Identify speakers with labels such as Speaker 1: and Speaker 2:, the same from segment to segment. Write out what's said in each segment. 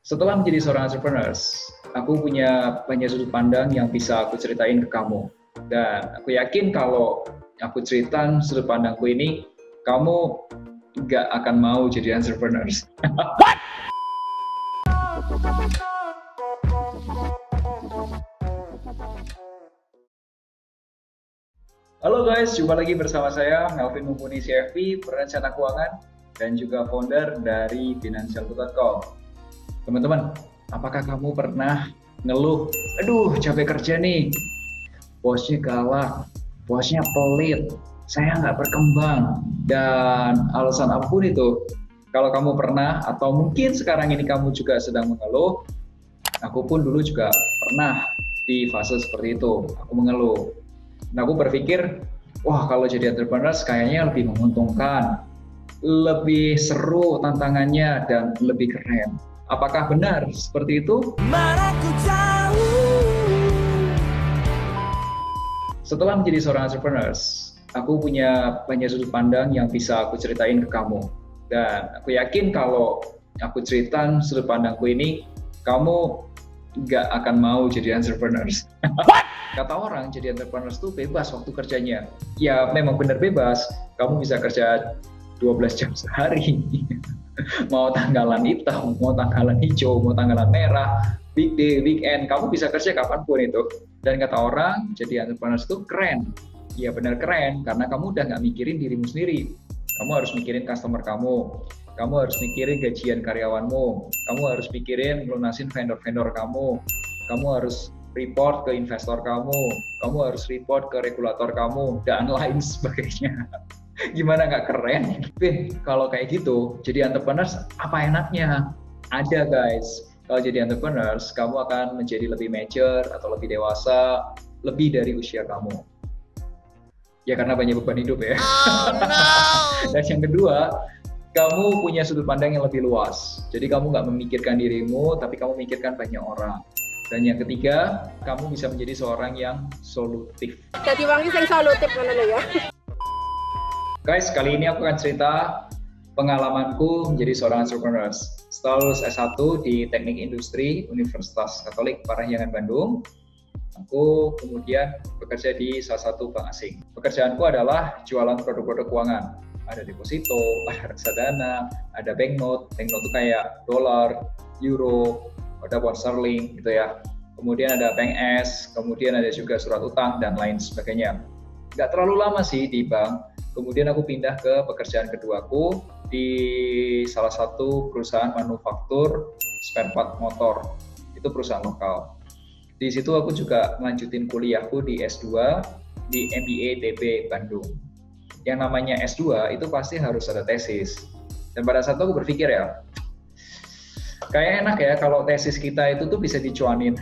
Speaker 1: Setelah menjadi seorang entrepreneur, aku punya banyak sudut pandang yang bisa aku ceritain ke kamu. Dan aku yakin kalau aku cerita sudut pandangku ini, kamu nggak akan mau jadi entrepreneur. Halo guys, jumpa lagi bersama saya Melvin Mumpuni CFP, perencana keuangan dan juga founder dari Financialku.com. Teman-teman, apakah kamu pernah ngeluh, aduh capek kerja nih, bosnya galak, bosnya pelit, saya nggak berkembang, dan alasan apapun itu. Kalau kamu pernah, atau mungkin sekarang ini kamu juga sedang mengeluh, aku pun dulu juga pernah di fase seperti itu, aku mengeluh. Nah, aku berpikir, wah kalau jadi entrepreneur kayaknya lebih menguntungkan, lebih seru tantangannya, dan lebih keren. Apakah benar seperti itu? Mana ku tahu. Setelah menjadi seorang entrepreneur, aku punya banyak sudut pandang yang bisa aku ceritain ke kamu. Dan aku yakin kalau aku cerita sudut pandangku ini, kamu nggak akan mau jadi entrepreneur. Kata orang, jadi entrepreneur itu bebas waktu kerjanya. Ya memang benar bebas, kamu bisa kerja 12 jam sehari. Mau tanggalan hitam, mau tanggalan hijau, mau tanggalan merah, weekday, weekend, kamu bisa kerja kapanpun itu. Dan kata orang, jadi entrepreneur itu keren. Ya benar keren, karena kamu udah nggak mikirin dirimu sendiri. Kamu harus mikirin customer kamu harus mikirin gajian karyawanmu, kamu harus mikirin lunasin vendor-vendor kamu harus report ke investor kamu harus report ke regulator kamu, dan lain sebagainya. Gimana nggak keren? Kalau kayak gitu, jadi entrepreneur apa enaknya? Ada guys, kalau jadi entrepreneur, kamu akan menjadi lebih mature atau lebih dewasa, lebih dari usia kamu. Ya karena banyak beban hidup ya. Oh, no. Dan yang kedua, kamu punya sudut pandang yang lebih luas. Jadi kamu nggak memikirkan dirimu, tapi kamu memikirkan banyak orang. Dan yang ketiga, kamu bisa menjadi seorang yang solutif.
Speaker 2: Jadi wangi yang solutif kan ya.
Speaker 1: Guys, kali ini aku akan cerita pengalamanku menjadi seorang entrepreneur. Setelah lulus S1 di Teknik Industri Universitas Katolik Parahyangan Bandung, aku kemudian bekerja di salah satu bank asing. Pekerjaanku adalah jualan produk-produk keuangan. Ada deposito, ada reksadana, ada banknote. Banknote itu kayak dolar, euro, ada pound sterling gitu ya. Kemudian ada bank S, kemudian ada juga surat utang dan lain sebagainya. Nggak terlalu lama sih di bank. Kemudian aku pindah ke pekerjaan keduaku di salah satu perusahaan manufaktur spare part motor. Itu perusahaan lokal. Di situ aku juga melanjutin kuliahku di S2 di MBA TB Bandung. Yang namanya S2 itu pasti harus ada tesis. Dan pada saat itu aku berpikir ya, kayak enak ya kalau tesis kita itu tuh bisa dicuanin.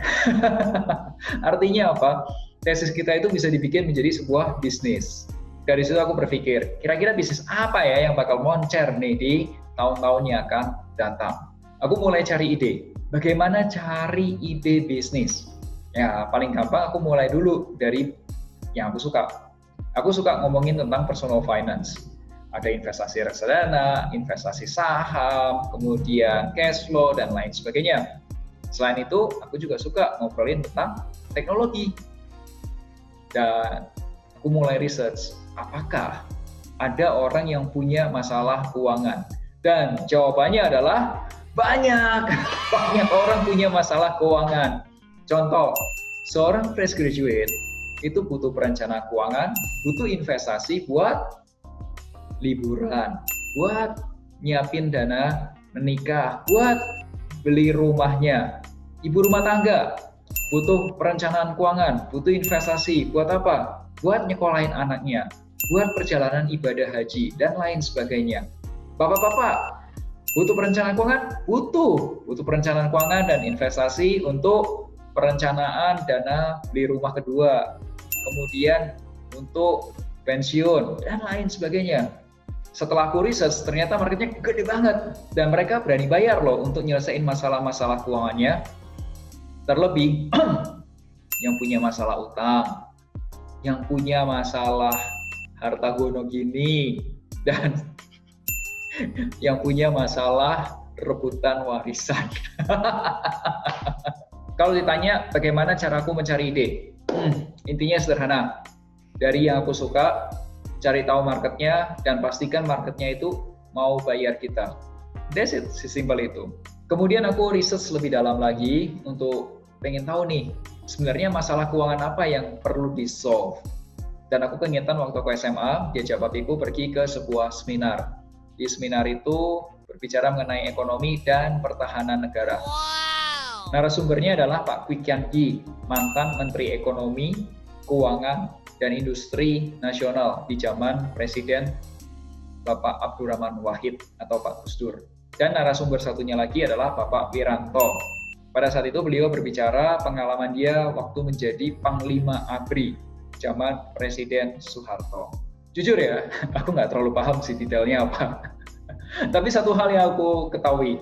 Speaker 1: Artinya apa? Tesis kita itu bisa dibikin menjadi sebuah bisnis. Dari situ aku berpikir, kira-kira bisnis apa ya yang bakal moncer nih di tahun-tahun yang akan datang. Aku mulai cari ide. Bagaimana cari ide bisnis? Ya, paling gampang aku mulai dulu dari yang aku suka. Aku suka ngomongin tentang personal finance. Ada investasi reksadana, investasi saham, kemudian cash flow, dan lain sebagainya. Selain itu, aku juga suka ngobrolin tentang teknologi. Dan aku mulai research, apakah ada orang yang punya masalah keuangan? Dan jawabannya adalah banyak. Banyak orang punya masalah keuangan. Contoh, seorang fresh graduate itu butuh perencana keuangan, butuh investasi buat liburan, buat nyiapin dana menikah, buat beli rumahnya. Ibu rumah tangga butuh perencanaan keuangan, butuh investasi, buat apa? Buat nyekolahin anaknya, buat perjalanan ibadah haji, dan lain sebagainya. Bapak-bapak butuh perencanaan keuangan? Butuh perencanaan keuangan dan investasi untuk perencanaan dana beli rumah kedua, kemudian untuk pensiun, dan lain sebagainya. Setelah aku research, ternyata marketnya gede banget, dan mereka berani bayar loh untuk nyelesain masalah-masalah keuangannya. Terlebih yang punya masalah utang, yang punya masalah harta gono gini, dan yang punya masalah rebutan warisan. Kalau ditanya bagaimana caraku mencari ide, intinya sederhana. Dari yang aku suka, cari tahu marketnya, dan pastikan marketnya itu mau bayar kita. That's it, sesimpel itu. Kemudian aku research lebih dalam lagi untuk pengen tahu nih, sebenarnya masalah keuangan apa yang perlu di-solve. Dan aku keingetan waktu aku SMA, diajak papiku pergi ke sebuah seminar. Di seminar itu berbicara mengenai ekonomi dan pertahanan negara. Wow. Narasumbernya adalah Pak Kwik Kian Gi, mantan Menteri Ekonomi, Keuangan, dan Industri Nasional di zaman Presiden Bapak Abdurrahman Wahid atau Pak Gus Dur. Dan narasumber satunya lagi adalah Bapak Wiranto. Pada saat itu beliau berbicara pengalaman dia waktu menjadi Panglima ABRI zaman Presiden Soeharto. Jujur ya, aku nggak terlalu paham sih detailnya apa. Tapi satu hal yang aku ketahui,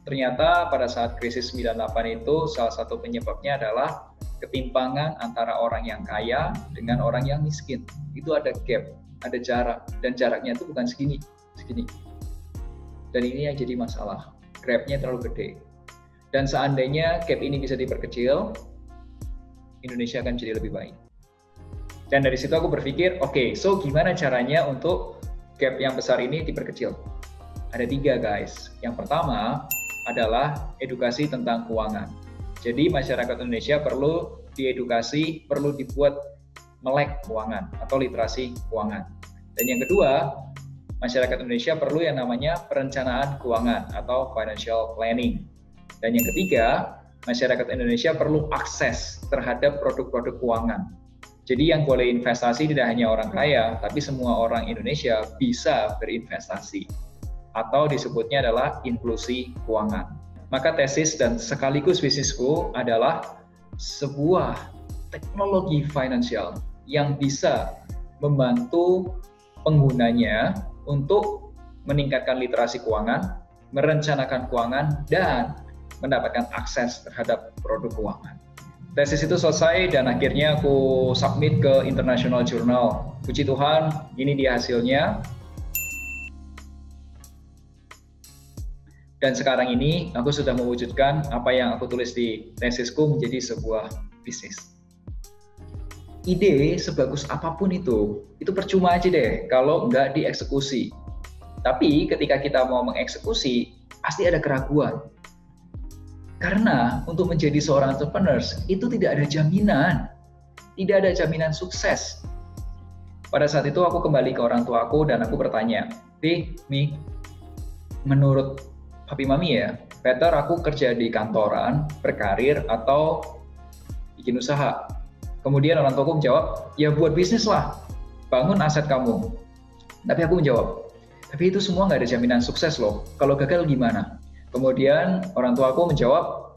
Speaker 1: ternyata pada saat krisis 98 itu salah satu penyebabnya adalah ketimpangan antara orang yang kaya dengan orang yang miskin. Itu ada gap, ada jarak, dan jaraknya itu bukan segini. Dan ini yang jadi masalah, gapnya terlalu gede. Dan seandainya gap ini bisa diperkecil, Indonesia akan jadi lebih baik. Dan dari situ aku berpikir, oke, so gimana caranya untuk gap yang besar ini diperkecil? Ada 3 guys. Yang pertama adalah edukasi tentang keuangan. Jadi masyarakat Indonesia perlu diedukasi, perlu dibuat melek keuangan atau literasi keuangan. Dan yang kedua, masyarakat Indonesia perlu yang namanya perencanaan keuangan atau financial planning. Dan yang ketiga, masyarakat Indonesia perlu akses terhadap produk-produk keuangan. Jadi yang boleh investasi tidak hanya orang kaya, tapi semua orang Indonesia bisa berinvestasi. Atau disebutnya adalah inklusi keuangan. Maka tesis dan sekaligus bisnisku adalah sebuah teknologi finansial yang bisa membantu penggunanya untuk meningkatkan literasi keuangan, merencanakan keuangan, dan mendapatkan akses terhadap produk keuangan. Tesis itu selesai dan akhirnya aku submit ke International Journal. Puji Tuhan, ini dia hasilnya. Dan sekarang ini aku sudah mewujudkan apa yang aku tulis di tesisku menjadi sebuah bisnis. Ide sebagus apapun itu percuma aja deh kalau nggak dieksekusi. Tapi ketika kita mau mengeksekusi, pasti ada keraguan. Karena untuk menjadi seorang entrepreneur itu tidak ada jaminan. Tidak ada jaminan sukses. Pada saat itu aku kembali ke orang tuaku dan aku bertanya, Mi, menurut Papi Mami ya, better aku kerja di kantoran, berkarir, atau bikin usaha. Kemudian orang tuaku menjawab, ya buat bisnis lah, bangun aset kamu. Tapi aku menjawab, tapi itu semua nggak ada jaminan sukses loh, kalau gagal gimana? Kemudian orang tuaku menjawab,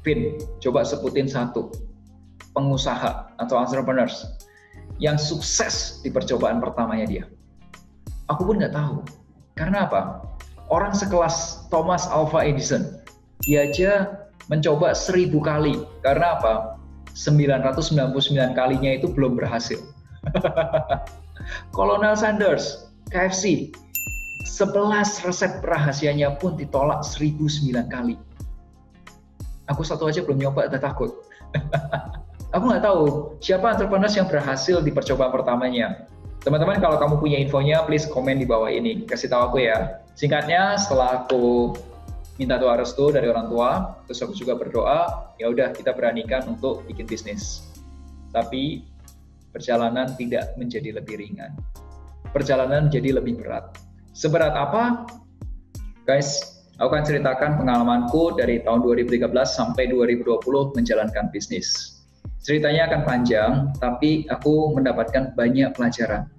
Speaker 1: Vin, coba sebutin satu pengusaha atau entrepreneurs yang sukses di percobaan pertamanya dia. Aku pun nggak tahu. Karena apa? Orang sekelas Thomas Alva Edison, dia aja mencoba 1000 kali. Karena apa? 999 kalinya itu belum berhasil. Colonel Sanders, KFC, 11 resep rahasianya pun ditolak 1009 kali. Aku satu aja belum nyoba, udah takut. Aku nggak tahu siapa entrepreneurs yang berhasil di percobaan pertamanya. Teman-teman, kalau kamu punya infonya, please komen di bawah ini. Kasih tahu aku ya. Singkatnya, setelah aku minta doa restu dari orang tua, terus aku juga berdoa, ya udah kita beranikan untuk bikin bisnis. Tapi perjalanan tidak menjadi lebih ringan. Perjalanan menjadi lebih berat. Seberat apa? Guys, aku akan ceritakan pengalamanku dari tahun 2013 sampai 2020 menjalankan bisnis. Ceritanya akan panjang, tapi aku mendapatkan banyak pelajaran.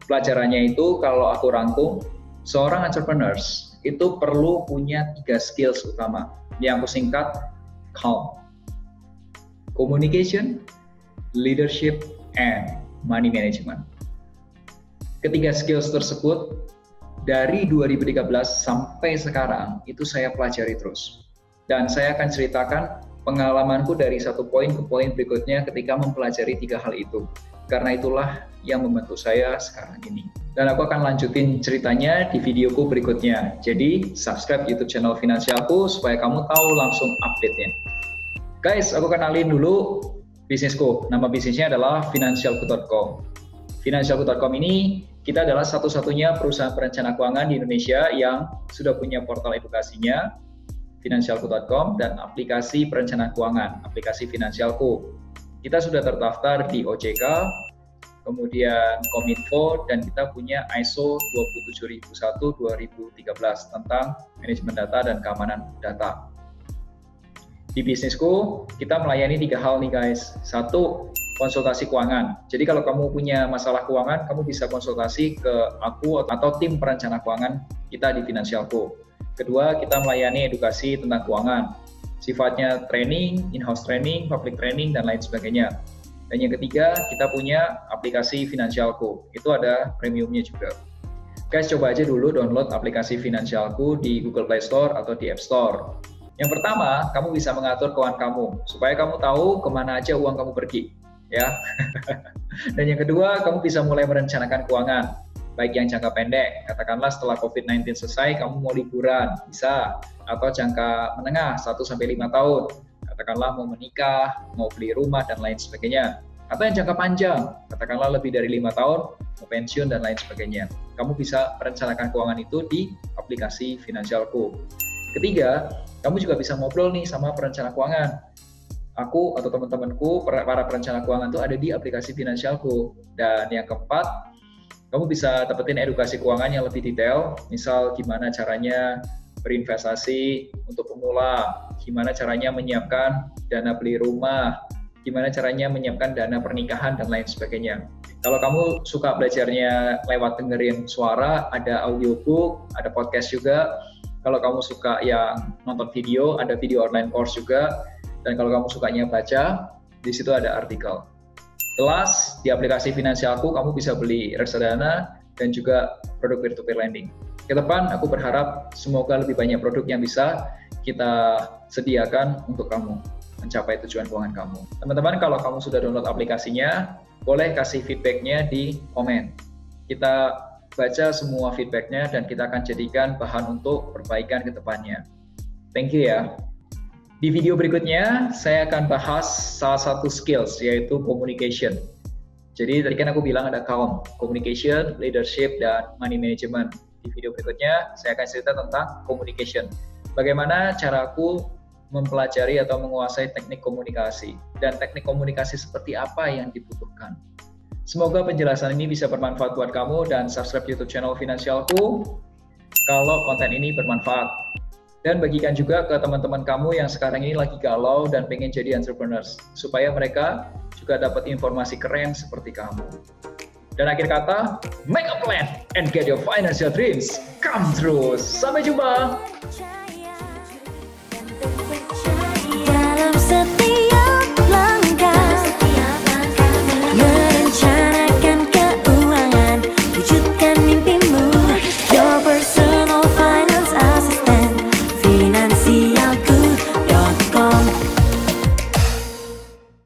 Speaker 1: Pelajarannya itu kalau aku rangkum, seorang entrepreneurs itu perlu punya 3 skills utama. Yang aku singkat, calm, communication, leadership, and money management. Ketiga skills tersebut dari 2013 sampai sekarang itu saya pelajari terus. Dan saya akan ceritakan pengalamanku dari satu poin ke poin berikutnya ketika mempelajari 3 hal itu. Karena itulah yang membantu saya sekarang ini. Dan aku akan lanjutin ceritanya di videoku berikutnya. Jadi, subscribe YouTube channel Finansialku supaya kamu tahu langsung update-nya. Guys, aku kenalin dulu bisnisku. Nama bisnisnya adalah Finansialku.com. Finansialku.com ini kita adalah satu-satunya perusahaan perencana keuangan di Indonesia yang sudah punya portal edukasinya, Finansialku.com, dan aplikasi perencana keuangan, aplikasi Finansialku. Kita sudah terdaftar di OJK, kemudian Kominfo, dan kita punya ISO 27001-2013 tentang manajemen data dan keamanan data. Di bisnisku, kita melayani 3 hal nih guys. 1, konsultasi keuangan. Jadi kalau kamu punya masalah keuangan, kamu bisa konsultasi ke aku atau tim perencana keuangan kita di Finansialku. Kedua, kita melayani edukasi tentang keuangan. Sifatnya training, in-house training, public training, dan lain sebagainya. Dan yang ketiga, kita punya aplikasi Finansialku. Itu ada premiumnya juga. Guys, coba aja dulu download aplikasi Finansialku di Google Play Store atau di App Store. Yang pertama, kamu bisa mengatur keuangan kamu, supaya kamu tahu kemana aja uang kamu pergi. Ya. Dan yang kedua, kamu bisa mulai merencanakan keuangan. Baik yang jangka pendek, katakanlah setelah COVID-19 selesai, kamu mau liburan, bisa. Atau jangka menengah, 1-5 tahun. Katakanlah mau menikah, mau beli rumah, dan lain sebagainya. Atau yang jangka panjang, katakanlah lebih dari 5 tahun, mau pensiun, dan lain sebagainya. Kamu bisa merencanakan keuangan itu di aplikasi Finansialku. Ketiga, kamu juga bisa ngobrol nih sama perencana keuangan. Aku atau teman-temanku, para perencana keuangan itu ada di aplikasi Finansialku. Dan yang keempat, kamu bisa dapetin edukasi keuangan yang lebih detail, misal gimana caranya berinvestasi untuk pemula, gimana caranya menyiapkan dana beli rumah, gimana caranya menyiapkan dana pernikahan, dan lain sebagainya. Kalau kamu suka belajarnya lewat dengerin suara, ada audiobook, ada podcast juga. Kalau kamu suka yang nonton video, ada video online course juga. Dan kalau kamu sukanya baca, di situ ada artikel. Kelas di aplikasi Finansialku, kamu bisa beli reksadana dan juga produk peer-to-peer lending. Ke depan, aku berharap semoga lebih banyak produk yang bisa kita sediakan untuk kamu mencapai tujuan keuangan kamu. Teman-teman, kalau kamu sudah download aplikasinya, boleh kasih feedback-nya di komen. Kita baca semua feedback-nya dan kita akan jadikan bahan untuk perbaikan ke depannya. Thank you ya. Di video berikutnya, saya akan bahas salah satu skills, yaitu communication. Jadi tadi kan aku bilang ada communication, leadership, dan money management. Di video berikutnya, saya akan cerita tentang communication. Bagaimana caraku mempelajari atau menguasai teknik komunikasi. Dan teknik komunikasi seperti apa yang dibutuhkan. Semoga penjelasan ini bisa bermanfaat buat kamu dan subscribe YouTube channel Finansialku kalau konten ini bermanfaat. Dan bagikan juga ke teman-teman kamu yang sekarang ini lagi galau dan pengen jadi entrepreneurs. Supaya mereka juga dapat informasi keren seperti kamu. Dan akhir kata, make a plan and get your financial dreams come true. Sampai jumpa!